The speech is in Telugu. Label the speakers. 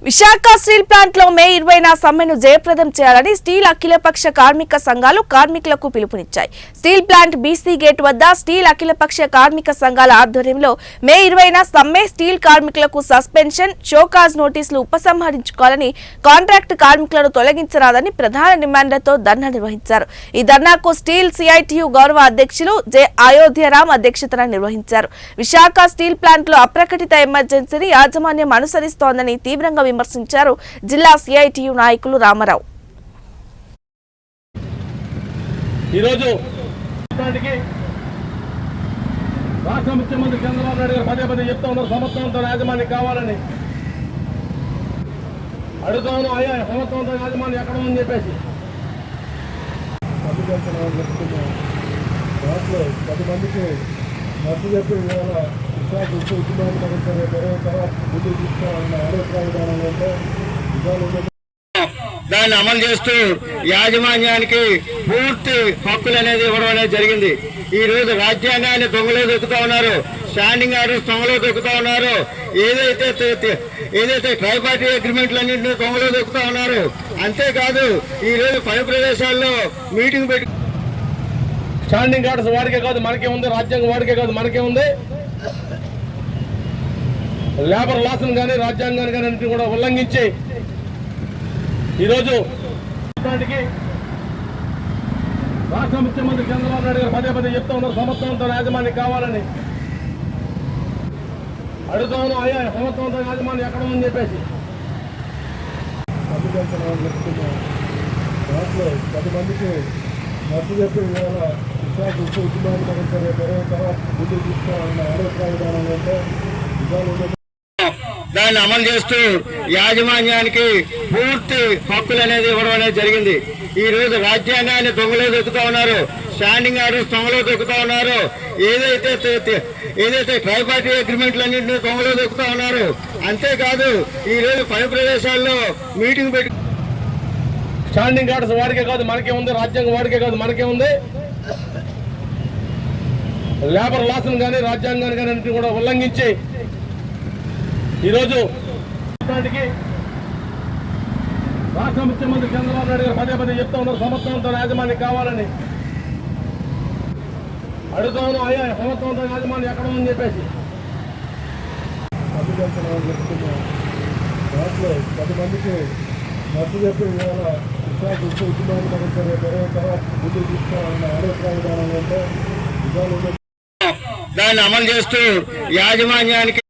Speaker 1: విశాఖ స్టీల్ ప్లాంట్ లో మే 20న సమ్మెను జయప్రదం చేయాలని స్టీల్ అఖిలపక్ష కార్మిక సంఘాలు కార్మికులకు పిలుపునిచ్చాయి. స్టీల్ ప్లాంట్ బీసీ గేట్ వద్ద స్టీల్ అఖిలపక్ష కార్మిక సంఘాల ఆధ్వర్యంలో మే 20న సమ్మె, స్టీల్ కార్మికులకు సస్పెన్షన్, షోకాజ్ నోటీసులు ఉపసంహరించుకోవాలని, కాంట్రాక్ట్ కార్మికులను తొలగించరాదని ప్రధాన డిమాండ్లతో ధర్నా నిర్వహించారు. ఈ ధర్నాకు స్టీల్ సిఐటియు గౌరవ అధ్యక్షులు జె అయోధ్యరామ్ అధ్యక్షతన నిర్వహించారు. విశాఖ స్టీల్ ప్లాంట్ లో అప్రకటిత ఎమర్జెన్సీని యాజమాన్యం అనుసరిస్తోందని తీవ్రంగా విమర్శించారు జిల్లా సిఐటియు నాయకులు రామారావు.
Speaker 2: ఈరోజు రాష్ట్ర ముఖ్యమంత్రి చంద్రబాబు నాయుడు గారు పదే పదే చెప్తా ఉన్నారు, సమర్థవంతమైన యాజమాన్యం కావాలని అడుగుతా ఉన్నాం. అయ్యా, సమర్థవంతమైన యాజమాన్యం ఎక్కడ ఉందని చెప్పేసి
Speaker 3: 10 మందికి నచ్చ చెప్పి ఇవాళ విశాఖ ఉద్యమాన్ని తర్వాత ముందుకు తీసుకోవాలన్న ఆలోచన విధానం అంటే
Speaker 4: దాన్ని అమలు చేస్తూ యాజమాన్యానికి పూర్తి హక్కులు అనేది ఇవ్వడం అనేది జరిగింది. ఈ రోజు రాజ్యాంగాన్ని దొంగలో దొక్కుతా ఉన్నారు, స్టాండింగ్ ఆర్డర్స్ దొంగలో దొక్కుతా ఉన్నారు, ఏదైతే ట్రైపార్టీ అగ్రిమెంట్లన్నింటినీ దొంగలో దొక్కుతా ఉన్నారు. అంతేకాదు ఈ రోజు పని ప్రదేశాల్లో మీటింగ్ పెట్టి
Speaker 2: స్టాండింగ్ ఆర్డర్స్ వాడికే కాదు మనకే ఉంది, రాజ్యాంగం వాడికే కాదు మనకే ఉంది. లేబర్ లాస్ను కానీ రాజ్యాంగాన్ని కానీ అన్నింటినీ కూడా ఉల్లంఘించి ఈరోజు రాష్ట్ర ముఖ్యమంత్రి చంద్రబాబు నాయుడు గారు పదే పదే చెప్తా ఉన్నారు, సమర్థవంతమైన యాజమాన్యం కావాలని అడుగుతా ఉన్నాం. అయ్యా, సమర్థవంతమైన యాజమాన్యం ఎక్కడ ఉందని చెప్పేసి
Speaker 3: 10 మందికి నచ్చ చెప్పి ఇవాళ విశాఖ ఉద్యమాన్ని తర్వాత ముందుకు తీసుకోవాలన్న ఆలోచన విధానం అంటే
Speaker 4: దాన్ని అమలు చేస్తూ యాజమాన్యానికి పూర్తి హక్కులు అనేది ఇవ్వడం అనేది జరిగింది. ఈ రోజు రాజ్యాంగాన్ని దొంగలో దొక్కుతా ఉన్నారు, స్టాండింగ్ ఆర్డర్స్ దొంగలో దొక్కుతా ఉన్నారు, ఏదైతే ట్రైపార్టీ అగ్రిమెంట్లన్నింటినీ దొంగలో దొక్కుతా ఉన్నారు. అంతేకాదు ఈ రోజు పని ప్రదేశాల్లో మీటింగ్ పెట్టి
Speaker 2: స్టాండింగ్ ఆర్డర్స్ వాడికే కాదు మనకే ఉంది, రాజ్యాంగం వాడికే కాదు మనకే ఉంది. లేబర్ లాస్ను కానీ రాజ్యాంగాన్ని కానీ అన్నింటినీ కూడా ఉల్లంఘించి ఈరోజు రాష్ట్ర ముఖ్యమంత్రి చంద్రబాబు నాయుడు గారు పదే పదే చెప్తా ఉన్నారు, సమర్థవంతమైన యాజమాన్యం కావాలని అడుగుతా ఉన్నాం. అయ్యా, సమర్థవంతమైన యాజమాన్యం ఎక్కడ ఉందని చెప్పేసి
Speaker 3: 10 మందికి నచ్చ చెప్పి ఇవాళ విశాఖ ఉద్యమాన్ని తర్వాత ముందుకు తీసుకోవాలన్న ఆలోచన విధానం అంటే
Speaker 4: దాన్ని అమలు చేస్తూ యాజమాన్యానికి